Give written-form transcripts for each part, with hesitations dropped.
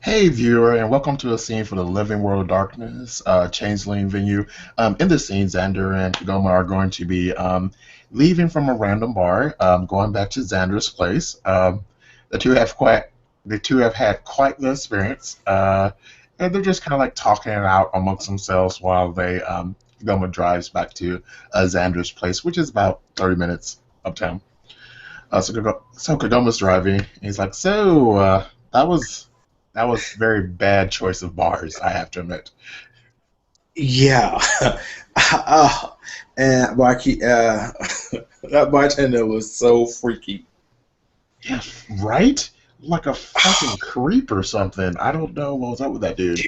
Hey, viewer, and welcome to a scene for the Living World of Darkness, Changeling venue. In this scene, Xander and Kegoma are going to be leaving from a random bar, going back to Xander's place. The two have quite, the two have had quite the experience, and they're just kind of like talking it out amongst themselves while Kegoma drives back to Xander's place, which is about 30 minutes uptown. So Kagoma's driving. And he's like, that was very bad choice of bars, I have to admit. Yeah. uh, and that bartender was so freaky. Yeah, right? Like a fucking creep or something. I don't know what was up with that dude.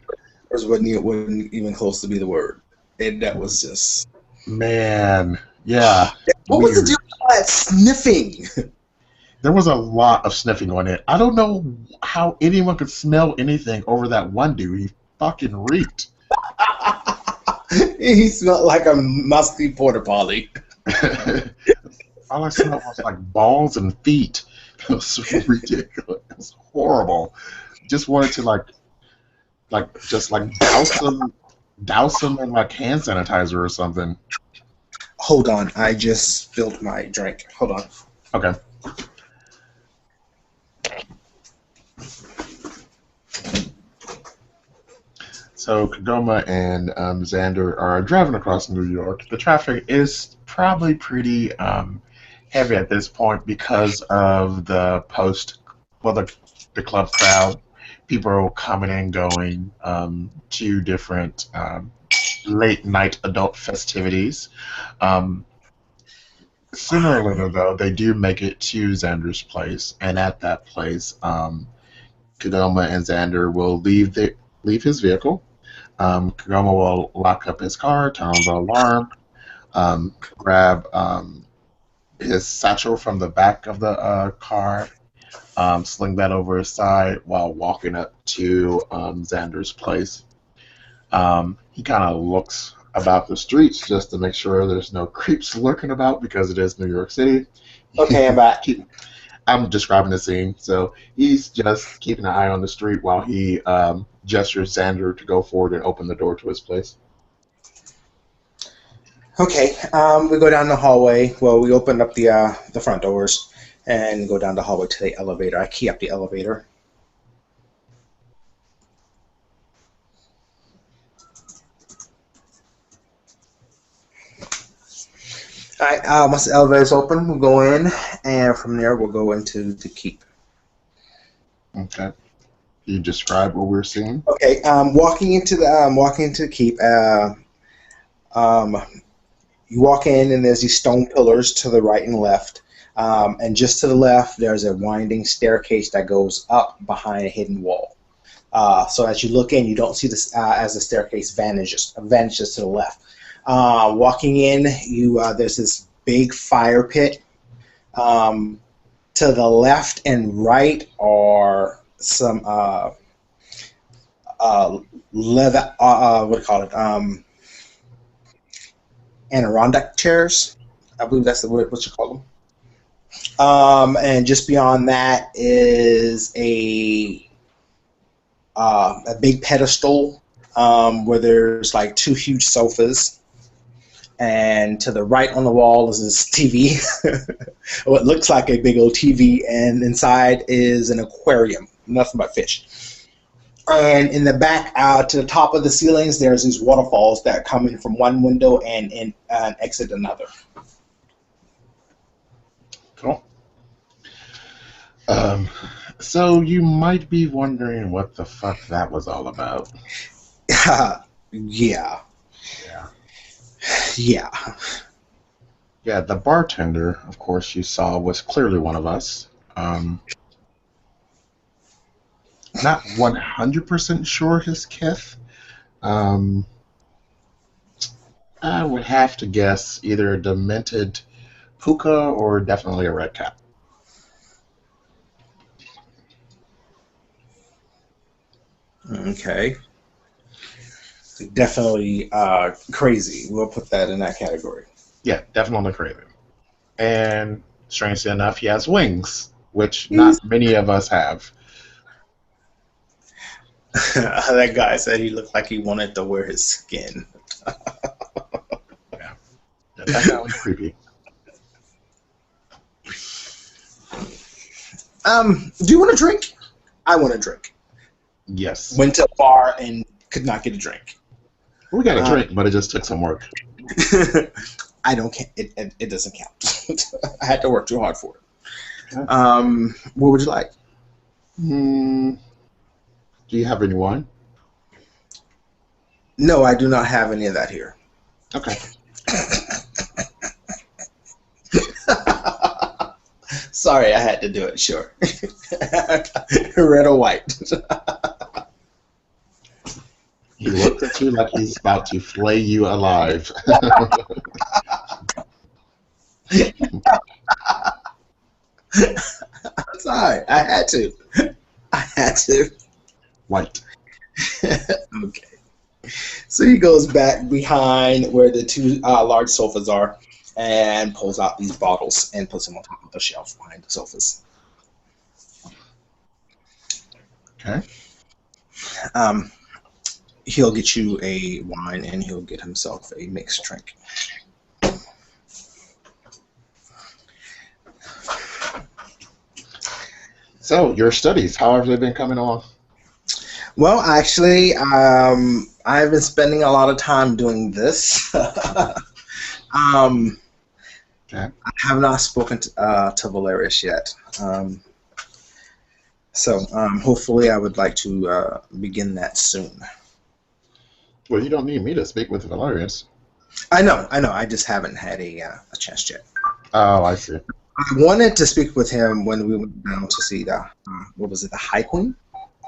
Wasn't even close to be the word. And that was just. Man, yeah, What was the deal weird. with all that sniffing? There was a lot of sniffing on it. I don't know how anyone could smell anything over that one dude. He fucking reeked. He smelled like a musty porta potty. All I smelled was like balls and feet. It was so ridiculous. It was horrible. Just wanted to just like douse them in like hand sanitizer or something. Hold on, I just spilled my drink. Hold on. Okay. So Kagoma and Xander are driving across New York. The traffic is probably pretty heavy at this point because of the club crowd. People are coming and going to different late night adult festivities. Um, Sooner or later, though, they do make it to Xander's place, and at that place, Kagoma and Xander will leave his vehicle. Kagoma will lock up his car, turn on the alarm, grab his satchel from the back of the car, sling that over his side while walking up to Xander's place. He kind of looks about the streets just to make sure there's no creeps lurking about because it is New York City. Okay, I'm back. I'm describing the scene, so he's just keeping an eye on the street while he gestures Xander to go forward and open the door to his place. Okay, we go down the hallway. Well, we open up the front doors and go down the hallway to the elevator. I key up the elevator. All right, once the elevator's open, we'll go in, and from there we'll go into the keep. Okay. You describe what we're seeing. Okay, walking into the keep. Um, you walk in, and there's these stone pillars to the right and left. And just to the left, there's a winding staircase that goes up behind a hidden wall. So as you look in, you don't see this as the staircase vanishes to the left. Walking in, you there's this big fire pit. To the left and right are some leather. What do you call it? Adirondack chairs. I believe that's what you call them. And just beyond that is a big pedestal where there's like two huge sofas. And to the right on the wall is this TV, what looks like a big old TV, and inside is an aquarium, nothing but fish. And in the back, to the top of the ceilings, there's these waterfalls that come in from one window and exit another. Cool. Um, so you might be wondering what the fuck that was all about. Yeah, Yeah. yeah. Yeah, the bartender, of course, you saw was clearly one of us. Not 100% sure his kith. Um, I would have to guess either a demented puka or definitely a red cap. Okay. Definitely crazy. We'll put that in that category. Yeah, definitely crazy. And strangely enough, he has wings, which He's not many of us have. That guy said he looked like he wanted to wear his skin. Yeah, yeah, that guy was creepy. Do you want a drink? I want a drink. Yes, Went to a bar and could not get a drink. we got a Uh, drink, but it just took some work. I don't. It doesn't count. I had to work too hard for it. Okay. What would you like? Hmm. Do you have any wine? No, I do not have any of that here. Okay. Sorry, I had to do it. Sure. Red or white? He looks at you like he's about to flay you alive. Sorry, I had to. I had to. White. Okay. So he goes back behind where the two large sofas are and pulls out these bottles and puts them on top of the shelf behind the sofas. Okay. Um, he'll get you a wine and he'll get himself a mixed drink. So, your studies, how have they been coming along? Well, actually, I've been spending a lot of time doing this. Okay. I have not spoken to Valerius yet. So hopefully I would like to begin that soon. Well, you don't need me to speak with Valerius. I know. I just haven't had a chance yet. Oh, I see. I wanted to speak with him when we went down to see the what was it, the High Queen?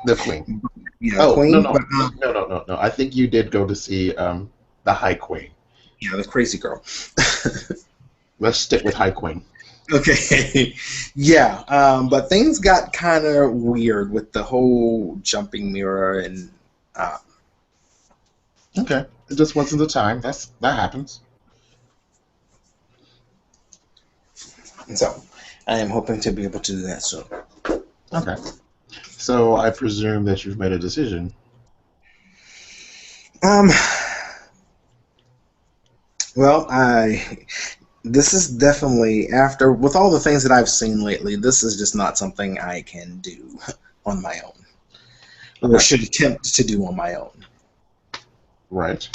The Queen. Yeah, the Oh, no, Queen, no, but no, no, no, no, no. I think you did go to see the High Queen. yeah, the crazy girl. Let's stick with High Queen. Okay, yeah, but things got kind of weird with the whole jumping mirror and uh, Okay. It just wasn't the time. That happens. so I am hoping to be able to do that soon. Okay. So I presume that you've made a decision. Um, well, this is definitely after with all the things that I've seen lately. This is just not something I can do on my own, or Okay. should attempt to do on my own. Right.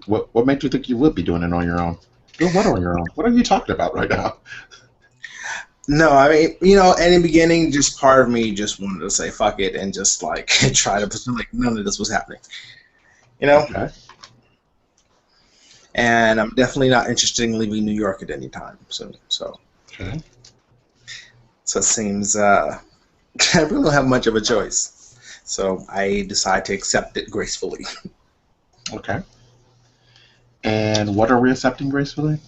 What made you think you would be doing it on your own? Doing what on your own? What are you talking about right now? No, I mean, in the beginning, just part of me just wanted to say fuck it and just like try to pretend like none of this was happening, you know. Okay. And I'm definitely not interested in leaving New York at any time soon. Okay. So it seems I really don't have much of a choice. So I decide to accept it gracefully. Okay. And what are we accepting gracefully?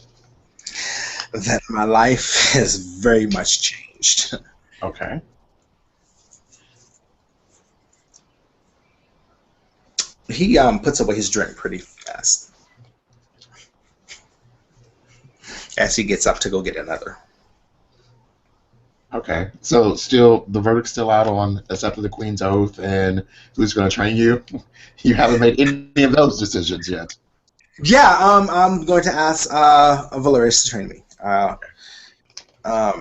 That my life has very much changed. Okay. He puts away his drink pretty fast as he gets up to go get another. Okay. So still the verdict's still out on accepting the Queen's oath and who's going to train you? You haven't made any of those decisions yet. Yeah, I'm going to ask Valerius to train me. Um,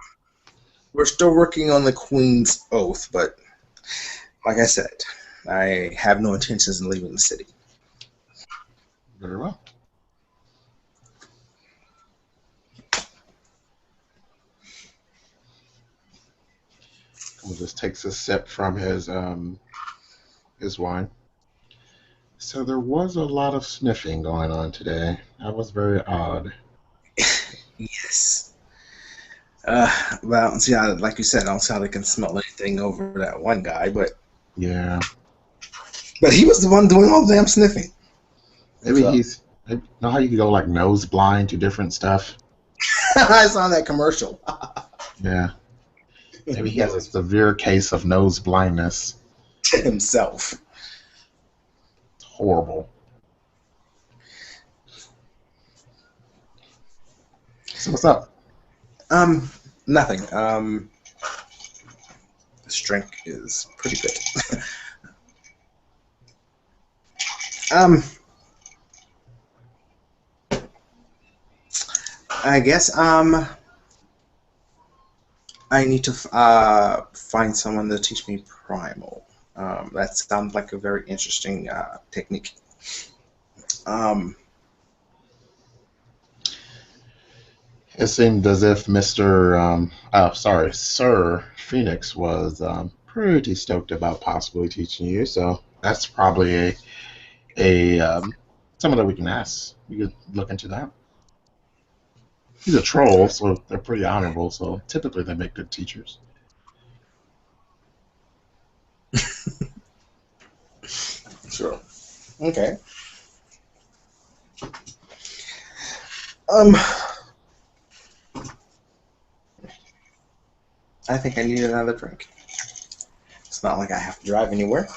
we're still working on the Queen's oath, but like I said, I have no intentions in leaving the city. Very well. We'll just takes a sip from his wine. So there was a lot of sniffing going on today. That was very odd. Yes. Well, see, like you said, I don't sound like I can smell anything over that one guy, Yeah. but he was the one doing all the damn sniffing. Maybe So you know how you can go like nose blind to different stuff? I saw that commercial. Yeah. Maybe he has a severe case of nose blindness. To himself. It's horrible. So what's up? Um, Nothing. This drink is pretty good. Um, I guess I need to find someone to teach me primal. That sounds like a very interesting technique. Um, It seemed as if Sir Phoenix was pretty stoked about possibly teaching you. So that's probably a someone that we can ask. We could look into that. He's a troll, so they're pretty honorable. So typically they make good teachers. sure. Okay. Um, I think I need another drink. It's not like I have to drive anywhere.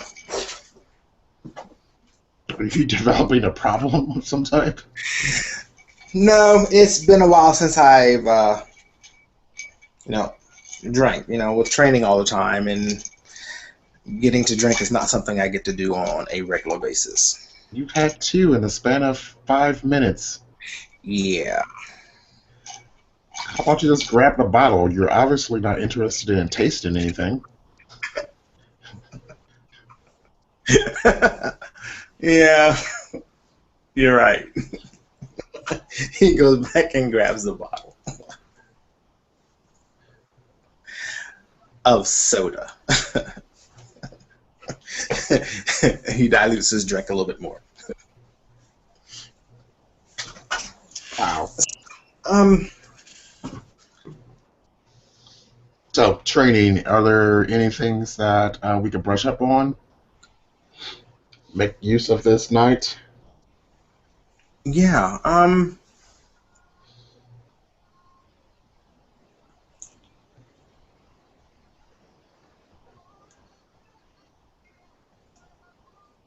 Are you developing a problem of some type? No, it's been a while since I've you know drank. With training all the time and getting to drink is not something I get to do on a regular basis. You've had two in the span of 5 minutes. Yeah. How about you just grab the bottle? You're obviously not interested in tasting anything. Yeah, you're right. He goes back and grabs the bottle of soda. He dilutes his drink a little bit more. Wow. Um, So, training, are there any things that we could brush up on? Make use of this night? yeah.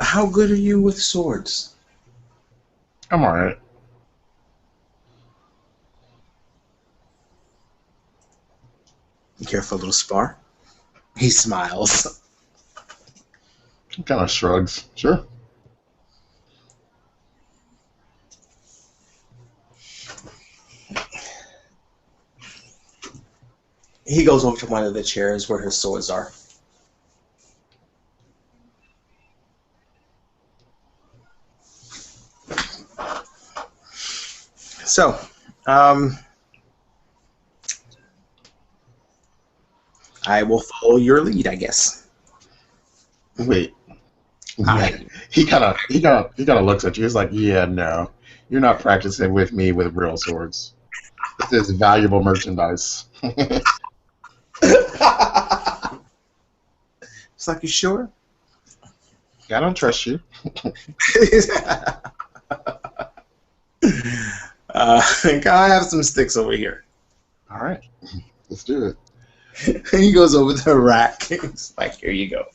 How good are you with swords? I'm alright. You care for a little spar? He smiles. He kind of shrugs. Sure. He goes over to one of the chairs where his swords are. So, um, I will follow your lead, I guess. Wait. Yeah. I He kind of looks at you. He's like, "Yeah, no, you're not practicing with me with real swords. This is valuable merchandise." It's like, you sure? I don't trust you. Can I have some sticks over here? All right, let's do it. He goes over to the rack. It's like, here you go.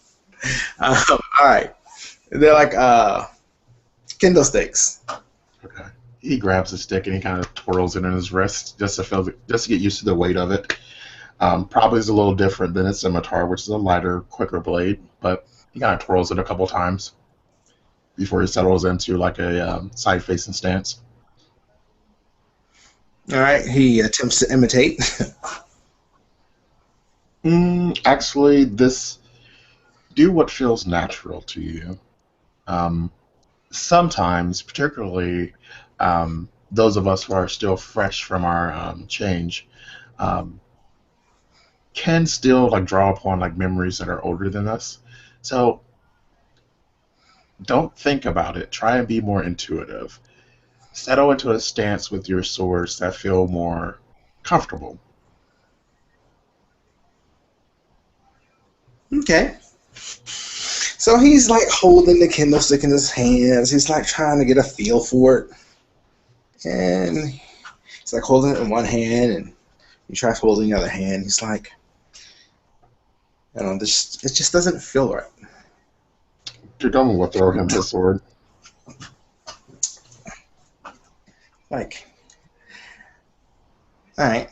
All right. They're like Kindle sticks. Okay. He grabs a stick and he kind of twirls it in his wrist just to get used to the weight of it. Probably is a little different than a scimitar, which is a lighter, quicker blade, but he kind of twirls it a couple times before he settles into like a side-facing stance. All right. He attempts to imitate. Actually, this do what feels natural to you. Um, Sometimes, particularly those of us who are still fresh from our change, um, can still like draw upon like memories that are older than us. So don't think about it. Try and be more intuitive. Settle into a stance with your swords that feel more comfortable. Okay. So he's like holding the Kindle stick in his hands. He's like trying to get a feel for it. And he's like holding it in one hand and he tries holding the other hand. He's like, it just doesn't feel right. Kegoma will throw him his sword. Like, all right.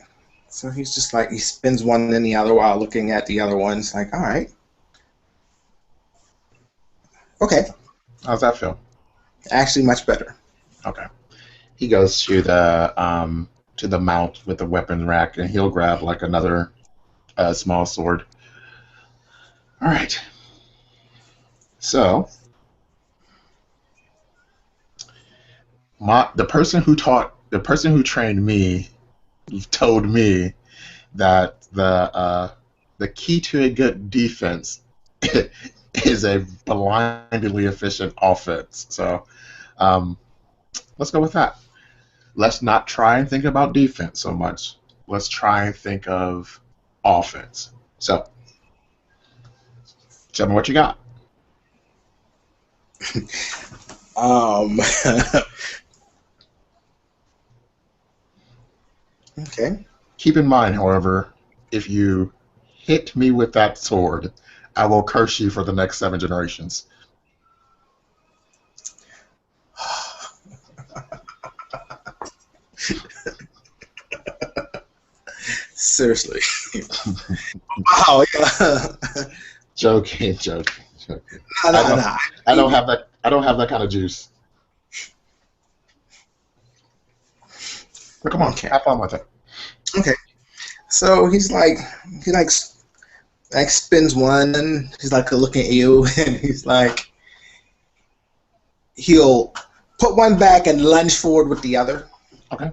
So he's just like, he spins one in the other while looking at the other one. It's like, all right. Okay. How's that feel? Actually, much better. Okay. He goes to the mount with the weapon rack, and he'll grab like another small sword. All right. So the person who trained me told me that the key to a good defense is a blindingly efficient offense. So um, let's go with that. Let's not try and think about defense so much. Let's try and think of offense. So tell me what you got. Um, okay. Keep in mind, however, if you hit me with that sword, I will curse you for the next 7 generations. Seriously. Wow. Joking, joking, joking. No, I no, don't, no. I don't have that. I don't have that kind of juice. But come on, Okay. have fun with it. Okay. So he like spins one, and he's like looking at you, and he's like he'll put one back and lunge forward with the other. Okay.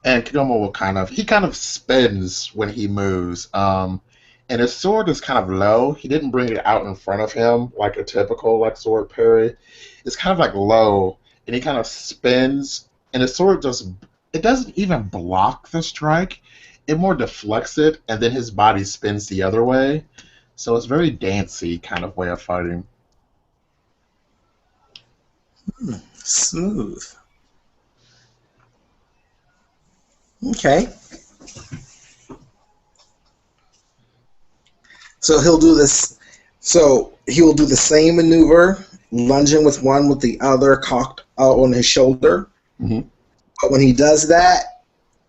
And Kegoma will kind of spins when he moves. And his sword is kind of low. He didn't bring it out in front of him like a typical like sword parry. It's kind of like low, and he kind of spins, and his sword just it doesn't even block the strike. It more deflects it, and then his body spins the other way. So it's very dancey kind of way of fighting. Smooth. Okay. So he'll do this. So he will do the same maneuver, lunging with one with the other cocked out on his shoulder. Hmm. But when he does that,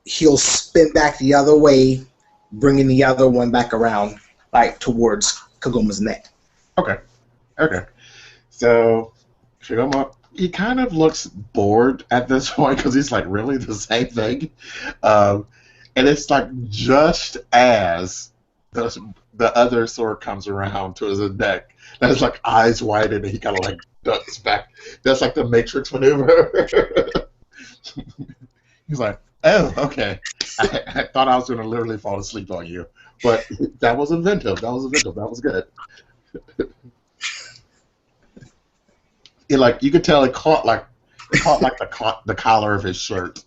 he'll spin back the other way, bringing the other one back around, like towards Kagoma's neck. Okay. Okay. So Shigoma, he kind of looks bored at this point because he's like, really the same thing, um, and it's like just as the other sword comes around to his neck, and his like eyes widen, and he kind of like ducks back. That's like the Matrix maneuver. He's like, oh, okay. I thought I was going to literally fall asleep on you, but that was inventive. That was inventive. That was good. It like you could tell it caught like the collar of his shirt.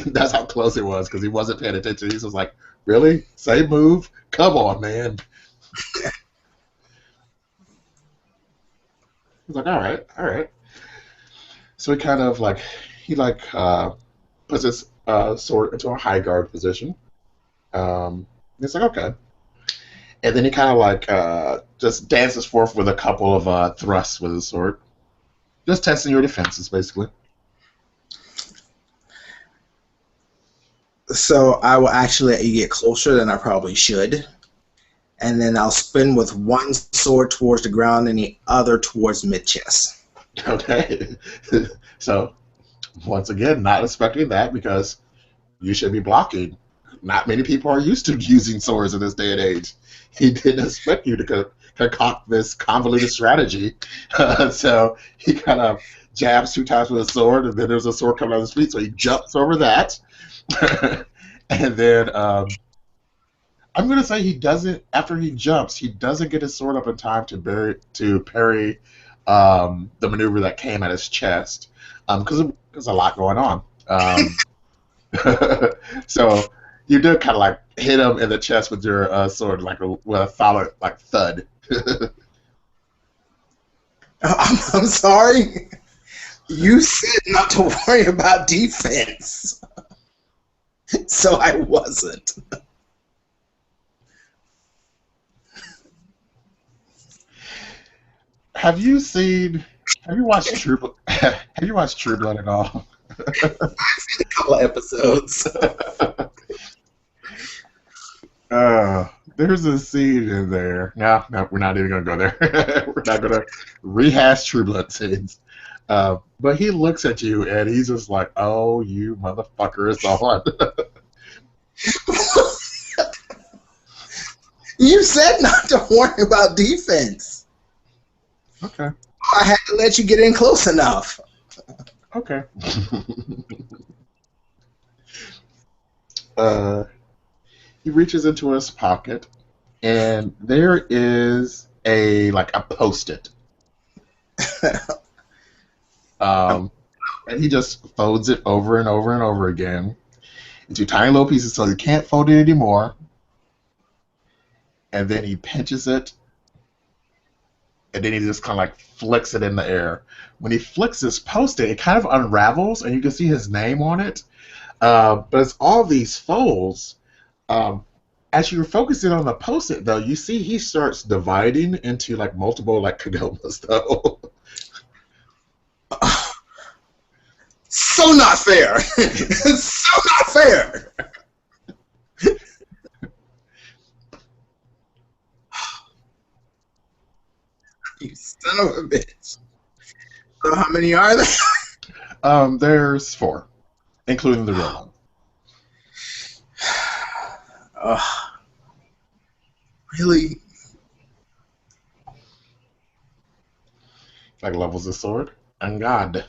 That's how close it was because he wasn't paying attention. He was like, "Really? Same move? Come on, man!" He's like, "All right, all right." So he kind of like he like puts his sword into a high guard position. He's like, "Okay," and then he kind of like just dances forth with a couple of thrusts with his sword, just testing your defenses, basically. So I will actually let you get closer than I probably should. And then I'll spin with one sword towards the ground and the other towards mid chest. Okay. So once again, not expecting that because you should be blocking. Not many people are used to using swords in this day and age. He didn't expect you to concoct this convoluted strategy. So he kind of jabs 2 times with a sword, and then there's a sword coming out of his feet, so he jumps over that. And then I'm going to say he doesn't, after he jumps, he doesn't get his sword up in time to parry the maneuver that came at his chest because there's a lot going on. So you do kind of like hit him in the chest with your sword, like with a solid like thud. I'm sorry. You said not to worry about defense. So I wasn't. Have you seen? Have you watched True? Have you watched True Blood at all? A couple of episodes. uh, there's a scene in there. No, no, we're not even gonna go there. We're not gonna rehash True Blood scenes. But he looks at you and he's just like, "Oh, you motherfucker is on." You said not to worry about defense. Okay, I had to let you get in close enough. okay. uh, he reaches into his pocket and there is a post-it. Um, and he just folds it over and over and over again into tiny little pieces so he can't fold it anymore. And then he pinches it, and then he just kind of like flicks it in the air. When he flicks this post-it, it kind of unravels, and you can see his name on it. But it's all these folds. Um, as you're focusing on the post-it, though, you see he starts dividing into like multiple like Kegomas, though. So not fair. So not fair. You son of a bitch. So how many are there? There's four, including the real one. Really? Like levels of sword and God.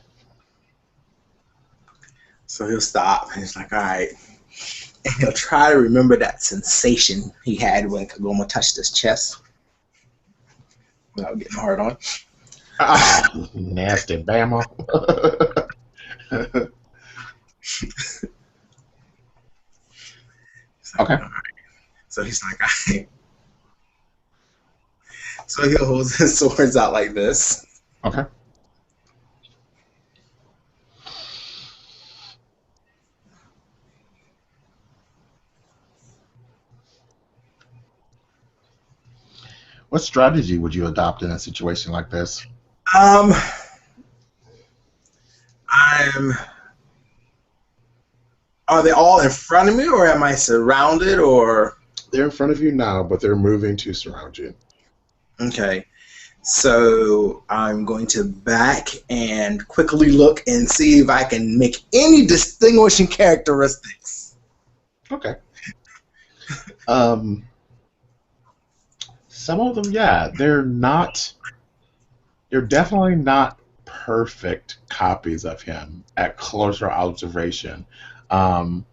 So he'll stop and he's like, all right. And he'll try to remember that sensation he had when Kegoma touched his chest without getting hard on. Ah, nasty Bama. Okay. So he's like, all right. So he'll hold his swords out like this. Okay. What strategy would you adopt in a situation like this? Um, I'm. Are they all in front of me, or am I surrounded, or? They're in front of you now, but they're moving to surround you. Okay. So I'm going to back and quickly look and see if I can make any distinguishing characteristics. Okay. Some of them, yeah, they're definitely not perfect copies of him at closer observation. Um,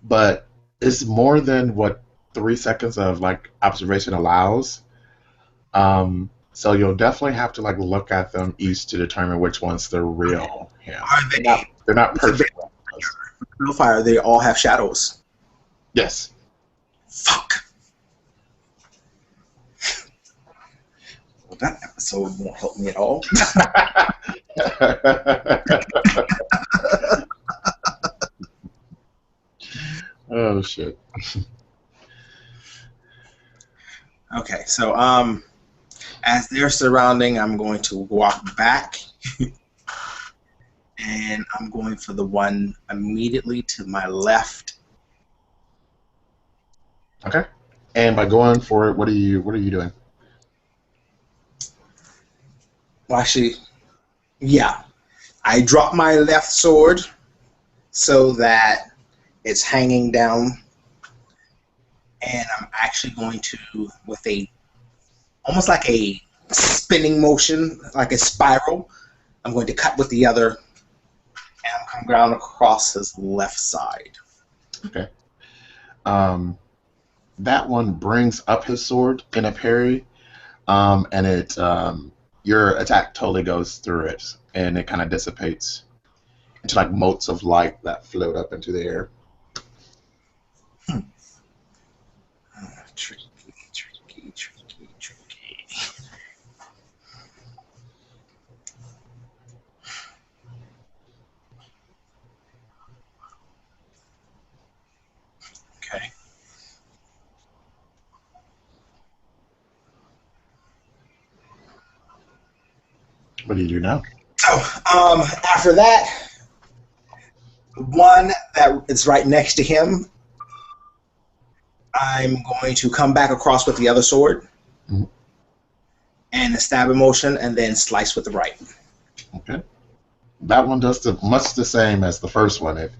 but it's more than what 3 seconds of like observation allows. So you'll definitely have to like look at them each to determine which one's the real him. Are they? They're not perfect. Fire. They all have shadows. Yes. Fuck. Well, that episode won't help me at all. Oh shit. Okay, so as they're surrounding, I'm going to walk back, and I'm going for the one immediately to my left. Okay. And by going for it, what are you doing? Well, actually, yeah, I drop my left sword so that it's hanging down, and I'm actually going to, with a almost like a spinning motion, like a spiral, I'm going to cut with the other, and I'm coming down across his left side. Okay. That one brings up his sword in a parry, and your attack totally goes through it, and it kind of dissipates into like motes of light that float up into the air. Tricky. Okay. What do you do now? So, after that, the one that is right next to him, I'm going to come back across with the other sword Mhm. and a stabbing motion, and then slice with the right. Okay. That one does much the same as the first one. It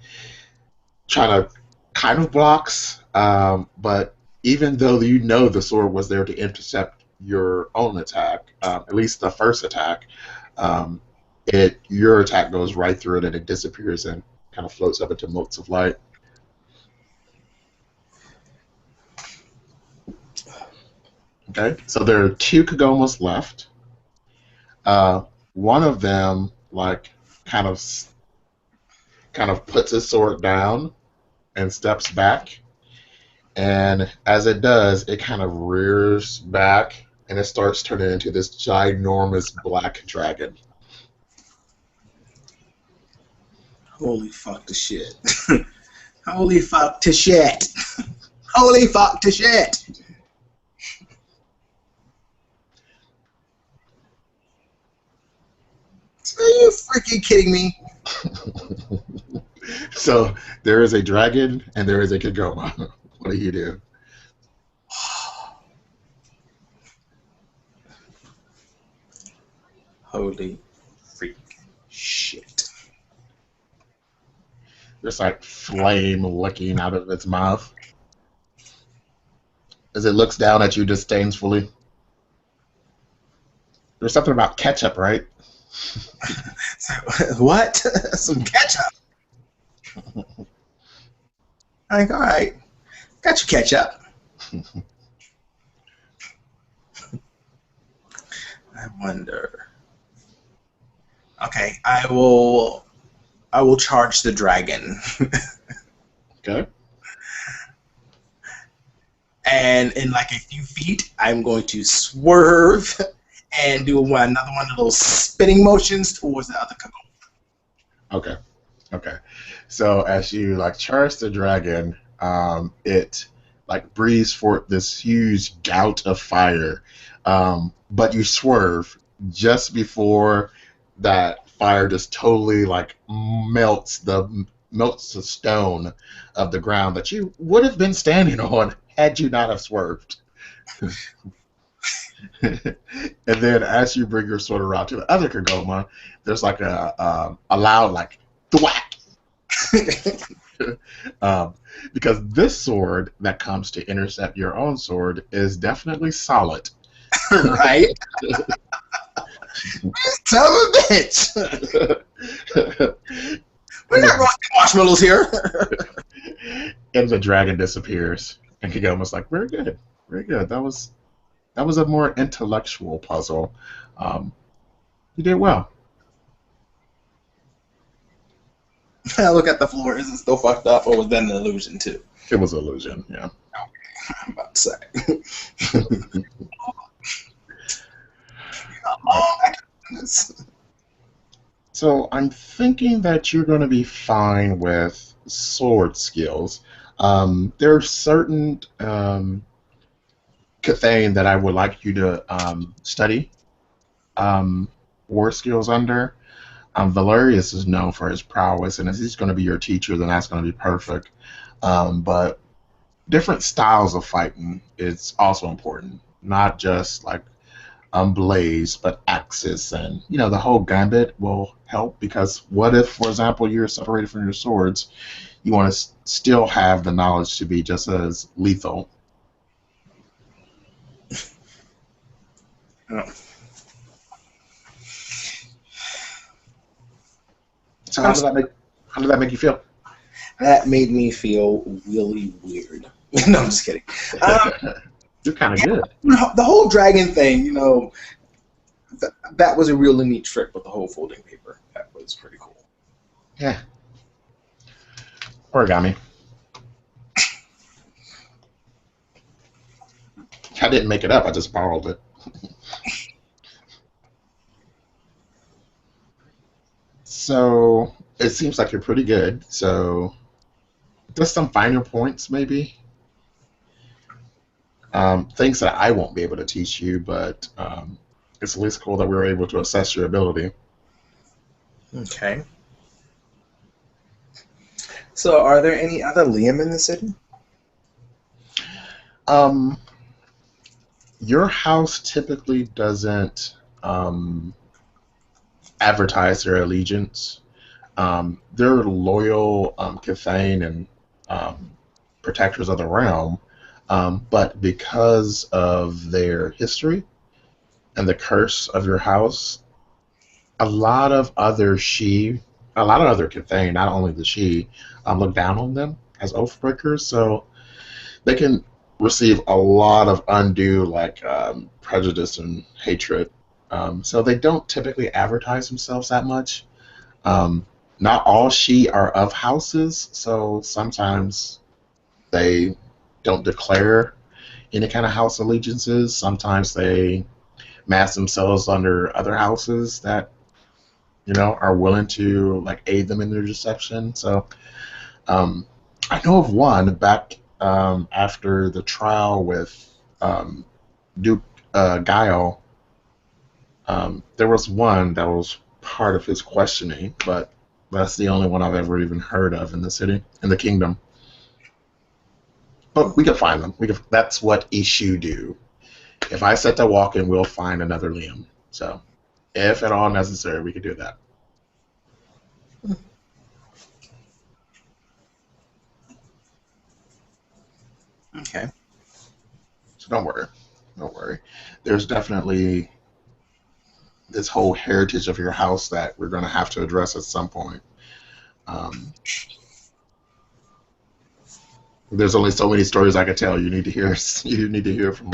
try to kind of blocks, but even though you know the sword was there to intercept your own attack, at least the first attack, um, your attack goes right through it and it disappears and kind of floats up into motes of light. Okay, so there are two Kagomas left. Uh, One of them like kind of kind of puts his sword down and steps back. And as it does, it kind of rears back and it starts turning into this ginormous black dragon. Holy fuck the shit. Holy fuck to shit. Holy fuck to shit. Are you freaking kidding me? So there is a dragon and there is a Kegoma. What do you do? Holy freak shit. There's like flame licking out of its mouth as it looks down at you disdainfully. There's something about ketchup, right? What? Some ketchup. Like, all right, got your ketchup. I wonder. Okay, I will charge the dragon. Okay. And in like a few feet, I'm going to swerve and do another one of those spinning motions towards the other Kagome. Okay. Okay. So as you like charge the dragon, it like breathes forth this huge gout of fire, but you swerve just before that fire just totally like melts the stone of the ground that you would have been standing on had you not have swerved. And then as you bring your sword around to the other Kagoma, there's like a loud like thwack. um, because this sword that comes to intercept your own sword is definitely solid. Right? Son of a bitch! We're not roasting marshmallows here. And the dragon disappears. And Kagoma's like, very good. Very good. That was a more intellectual puzzle. Um, you did well. I look at the floor. Is it still fucked up, or was that an illusion too? It was an illusion, yeah. I'm about to say. Oh my goodness. So I'm thinking that you're going to be fine with sword skills. There are certain Cathane that I would like you to study war skills under. Valerius is known for his prowess, and if he's going to be your teacher, then that's going to be perfect. But different styles of fighting is also important, not just like blaze, but axis, and the whole gambit will help. Because what if, for example, you're separated from your swords? You want to still have the knowledge to be just as lethal. Oh. So how did that make you feel? That made me feel really weird. No, I'm just kidding. You're kind of good. The whole dragon thing, that was a really neat trick with the whole folding paper. That was pretty cool. Yeah. Origami. I didn't make it up. I just borrowed it. So it seems like you're pretty good. So just some finer points, maybe. Things that I won't be able to teach you, but it's at least cool that we were able to assess your ability. Okay. So, are there any other Liam in the city? Um, your house typically doesn't advertise their allegiance. They're loyal Cathane and um, protectors of the realm, but because of their history and the curse of your house, a lot of other she, a lot of other Cathane, not only the she, look down on them as oath breakers. So they can receive a lot of undue prejudice and hatred. So they don't typically advertise themselves that much. Um, Not all she are of houses, so sometimes they don't declare any kind of house allegiances. Sometimes they mask themselves under other houses that are willing to aid them in their deception. So um, I know of one back after the trial with um, Duke Guile. There was one that was part of his questioning, but that's the only one I've ever even heard of in the city, in the kingdom. But we could find them. We could. That's what Ishu do. If I set to walking, we'll find another Liam. So, if at all necessary, we could do that. Okay. So don't worry. Don't worry. There's definitely this whole heritage of your house that we're going to have to address at some point. Um, there's only so many stories I could tell. You need to hear. You need to hear from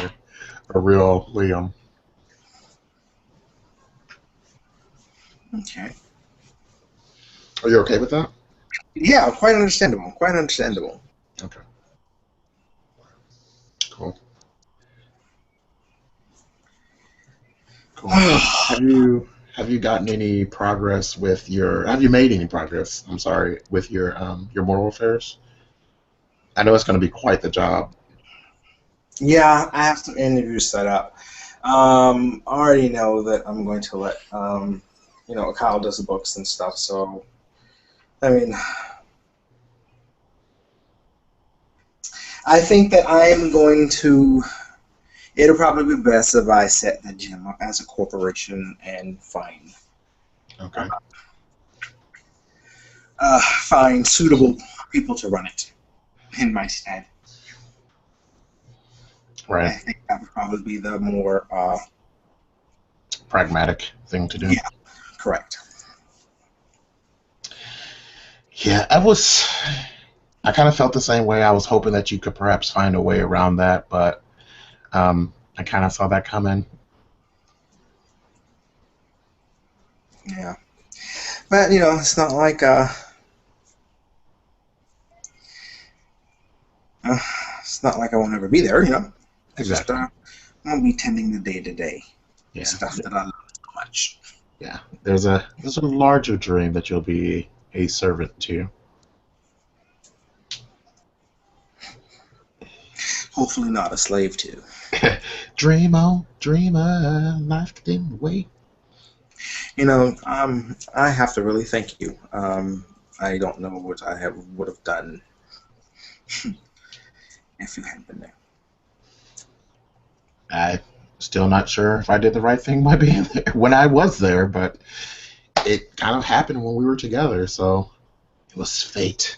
a real Liam. Okay. Are you okay with that? Yeah, quite understandable. Quite understandable. Okay. Cool. Cool. Have you gotten any progress with your? Have you made any progress? I'm sorry, with your moral affairs. I know it's going to be quite the job. Yeah, I have some interviews set up. I already know that I'm going to let Kyle does the books and stuff. So, I mean, I think that I'm going to. It'll probably be best if I set the gym up as a corporation and Okay. find suitable people to run it in my stead. I Right. think that would probably be the more Pragmatic thing to do. yeah, correct. Yeah, I kind of felt the same way. I was hoping that you could perhaps find a way around that, but I kind of saw that coming. Yeah, but it's not like uh, it's not like I won't ever be there. It's just Exactly. I'll be tending the day to day Yeah. stuff that I love so much. Yeah. There's a larger dream that you'll be a servant to. Hopefully, not a slave to. Dream on, dreamer, life didn't wait. I have to really thank you. I don't know what I would have done if you hadn't been there. I'm still not sure if I did the right thing by being there when I was there, but it kind of happened when we were together, so it was fate.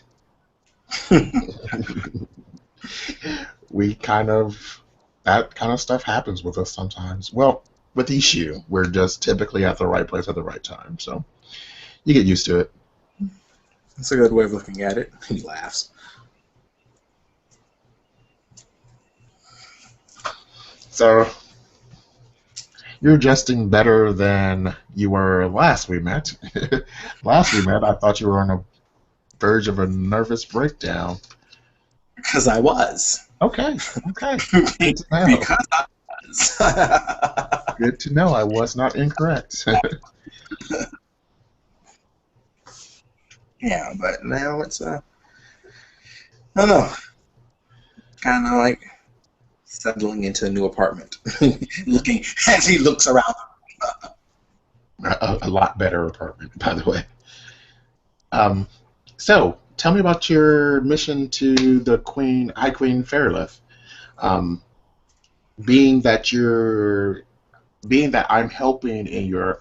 we kind of that kind of stuff happens with us sometimes. Well, with Ishu, we're just typically at the right place at the right time, so you get used to it. That's a good way of looking at it. He laughs. So you're adjusting better than you were last we met. Last we met, I thought you were on the verge of a nervous breakdown. Because I was. Okay, okay. Good to know. Because I was. Good to know. I was not incorrect. Yeah, but now it's I don't know, kind of like settling into a new apartment. Looking as he looks around. A lot better apartment, by the way. Um, so tell me about your mission to the Queen, High Queen Fairlith. Um, being that you're being that I'm helping in your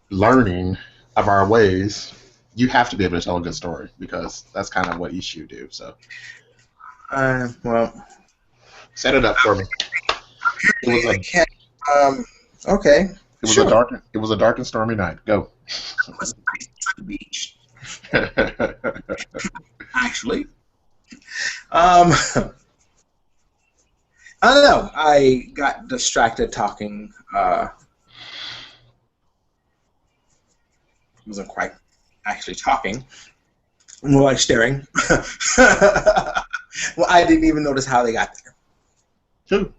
learning of our ways, you have to be able to tell a good story because that's kind of what each you do. So Well, set it up for me. It was I a can't. Um, okay, sure. it was a dark and stormy night. Go. It was nice at the beach, actually. Um, I don't know. I got distracted talking. Wasn't quite actually talking. More like staring. Well, I didn't even notice how they got there. Two.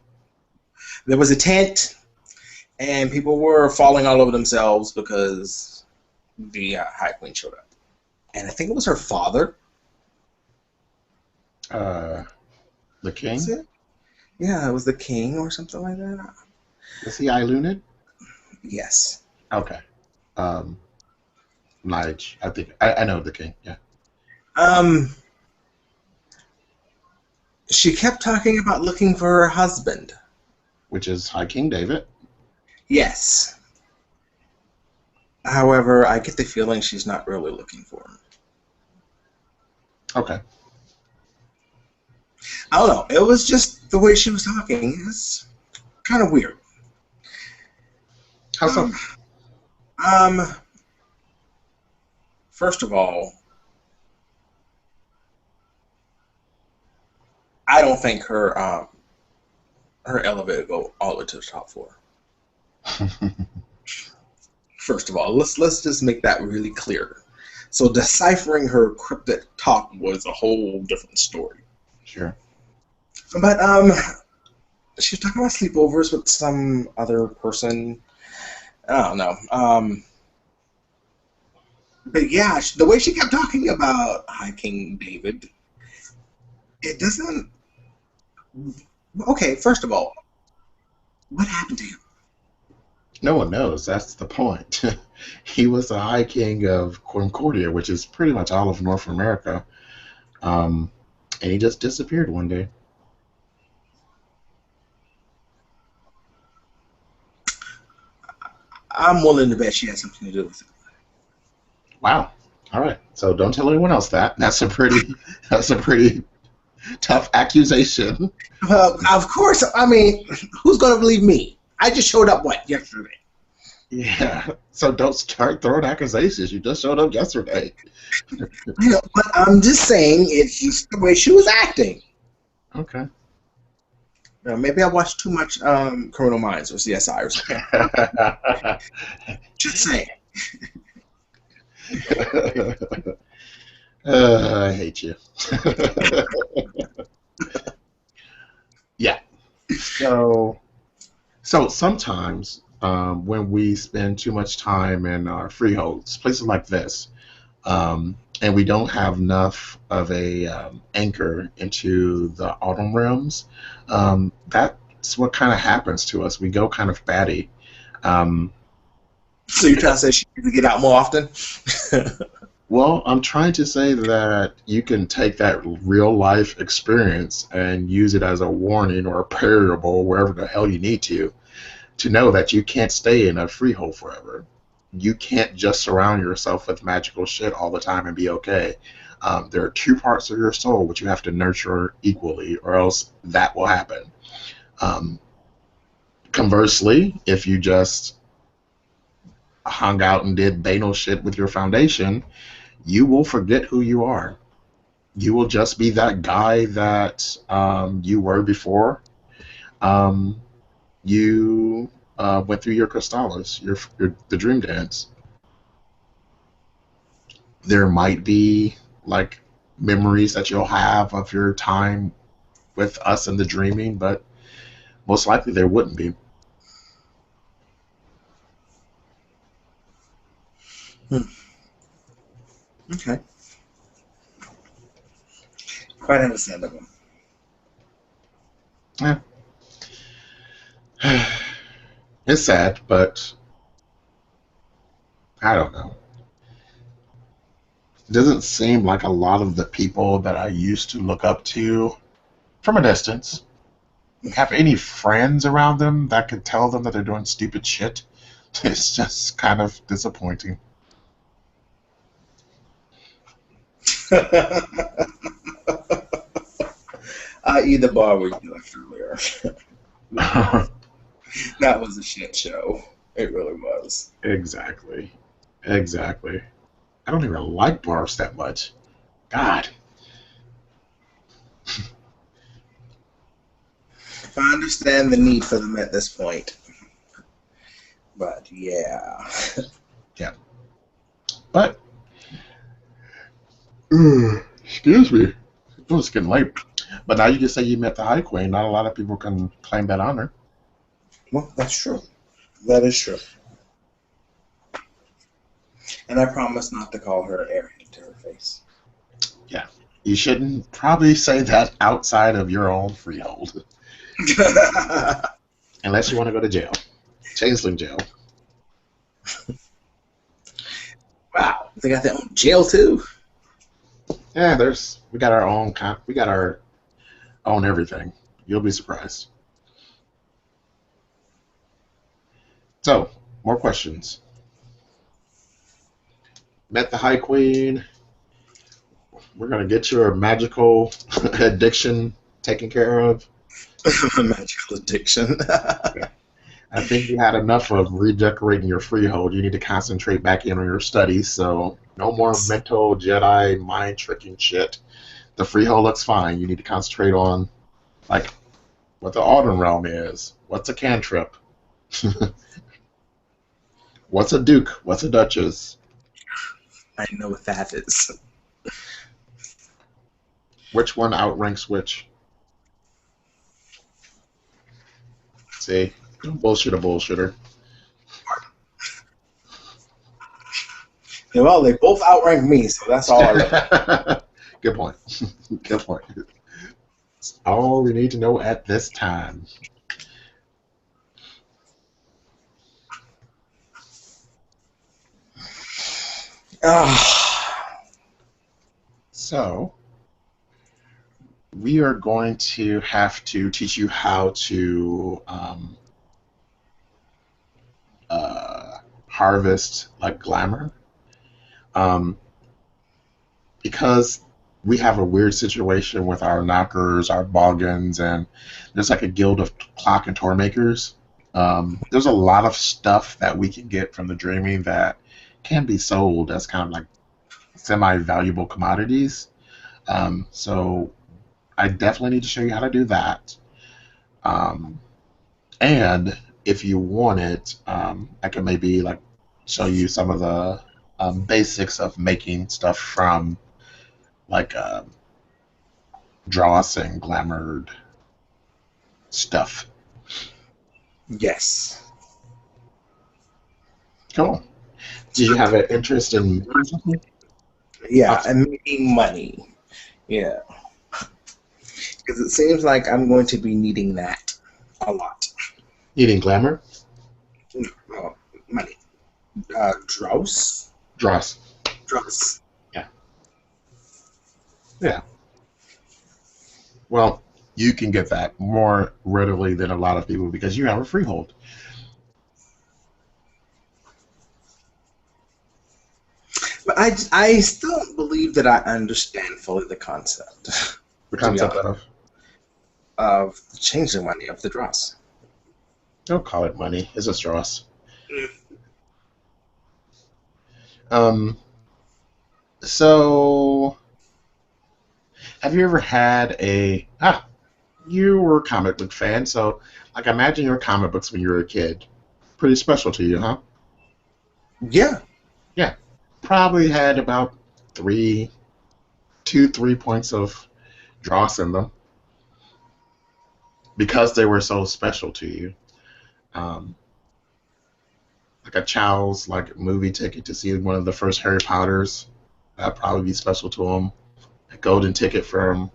There was a tent, and people were falling all over themselves because the High Queen showed up. And I think it was her father. Uh, the Was king. it? Yeah, it was the king or something like that. Is he Ilunid? Yes. Okay. Um, Lige. I think I know the king. Yeah. Um, she kept talking about looking for her husband. Which is High King David. Yes. However, I get the feeling she's not really looking for him. Okay. I don't know. It was just the way she was talking. It's kind of weird. How so? Um, um, First of all, I don't think her elevator go all the way to the top floor. First of all, let's just make that really clear. So deciphering her cryptic talk was a whole different story. Sure. But she was talking about sleepovers with some other person. I don't know. But yeah, the way she kept talking about High King David, it doesn't. Okay, first of all, what happened to him? No one knows. That's the point. He was the High King of Concordia, which is pretty much all of North America. Um, and he just disappeared one day. I'm willing to bet she had something to do with it. Wow. All right. So don't tell anyone else that. That's a pretty tough accusation. Well, of course. I mean, who's going to believe me? I just showed up, what, yesterday? Yeah. So don't start throwing accusations. You just showed up yesterday. You know, but I'm just saying it's just the way she was acting. Okay. Maybe I watched too much Criminal Minds or CSI or something. Just saying. I hate you. Yeah. So, so sometimes when we spend too much time in our freeholds, places like this, and we don't have enough of a anchor into the autumn realms, that's what kind of happens to us. We go kind of batty. Um, So you're trying to say she needs to get out more often? well, I'm trying to say that you can take that real life experience and use it as a warning or a parable wherever the hell you need to know that you can't stay in a freehold forever. You can't just surround yourself with magical shit all the time and be okay. There are two parts of your soul which you have to nurture equally, or else that will happen. Um, Conversely, if you just hung out and did banal shit with your foundation, you will forget who you are. You will just be that guy that you were before. Um, you went through your Crystallis, the dream dance. There might be like memories that you'll have of your time with us in the dreaming, but most likely there wouldn't be. Hmm. Okay. Quite understandable. Yeah. It's sad, but I don't know. It doesn't seem like a lot of the people that I used to look up to. from a distance. Have any friends around them that could tell them that they're doing stupid shit? It's just kind of disappointing. I.e. the bar where you left earlier. That was a shit show. It really was. Exactly. Exactly. I don't even like bars that much. God. I understand the need for them at this point. But yeah. Yeah. But, excuse me. Oh, it's getting late. But now you can say you met the High Queen. Not a lot of people can claim that honor. Well, that's true. That is true. And I promise not to call her Aryan to her face. Yeah. You shouldn't probably say that outside of your own freehold. Unless you want to go to jail. Changeling jail. Wow. They got their own jail too. Yeah, we got our own we got our own everything. You'll be surprised. So, more questions. Met the High Queen. We're gonna get your magical addiction taken care of. Magical addiction. Yeah. I think you had enough of redecorating your freehold. You need to concentrate back in on your studies. So no more mental Jedi mind tricking shit. The freehold looks fine. You need to concentrate on like what the Alden realm is. What's a cantrip? What's a duke? What's a duchess? I know what that is. Which one outranks which? See, bullshit a bullshitter. Yeah, well, they both outrank me, so that's all I know. Good point. Good point. That's all we need to know at this time. So, we are going to have to teach you how to harvest like glamour. Um, because we have a weird situation with our knockers, our boggins, and there's like a guild of clock and tour makers. There's a lot of stuff that we can get from the dreaming that can be sold as kind of like semi-valuable commodities. So I definitely need to show you how to do that. Um, and if you want it, I can maybe like show you some of the basics of making stuff from like dross and glamoured stuff. Yes. Cool. Do you have an interest in Yeah, and making money. Yeah. Because it seems like I'm going to be needing that a lot. eating glamour? Money. Dross? Dross. Dross. Yeah. Yeah. Well, you can get that more readily than a lot of people because you have a freehold. But I still don't believe that I understand fully the concept. The To be concept honest, of changing money, of the dross. don't call it money, it's just dross. Um, so, have you ever had you were a comic book fan, so like imagine your comic books when you were a kid. Pretty special to you, huh? Yeah. Yeah. Probably had about 3 points of dross in them because they were so special to you. Um, like a child's like movie ticket to see one of the first Harry Potters, that'd probably be special to them. A golden ticket from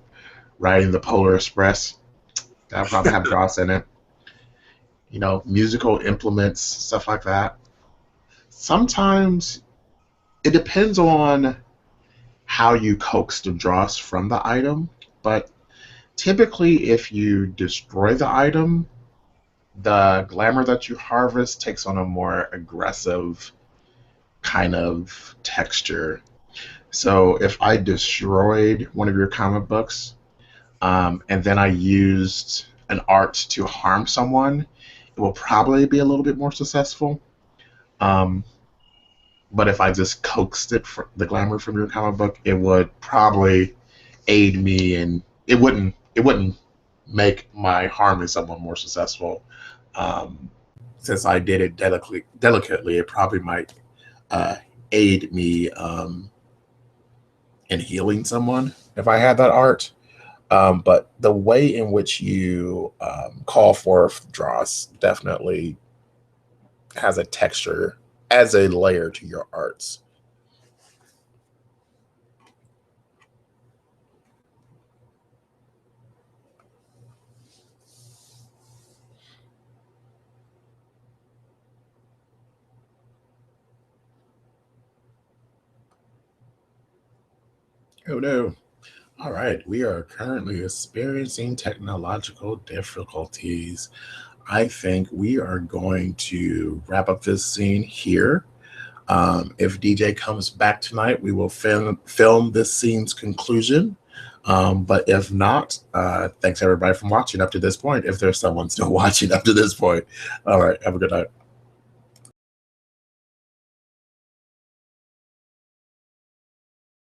riding the Polar Express, that'd probably have dross in it. You know, musical implements, stuff like that. Sometimes it depends on how you coax the dross from the item, but Typically, if you destroy the item, the glamour that you harvest takes on a more aggressive kind of texture. So if I destroyed one of your comic books, and then I used an art to harm someone, it will probably be a little bit more successful. Um, but if I just coaxed the glamour from your comic book, it would probably aid me, and it wouldn't make my harming someone more successful. Um, since I did it delicately, it probably might uh, aid me in healing someone if I had that art. But the way in which you call forth dross definitely has a texture as a layer to your arts. Oh no. All right, we are currently experiencing technological difficulties. I think we are going to wrap up this scene here. If DJ comes back tonight, we will film this scene's conclusion. But if not, thanks everybody for watching up to this point. If there's someone still watching up to this point, all right, have a good night.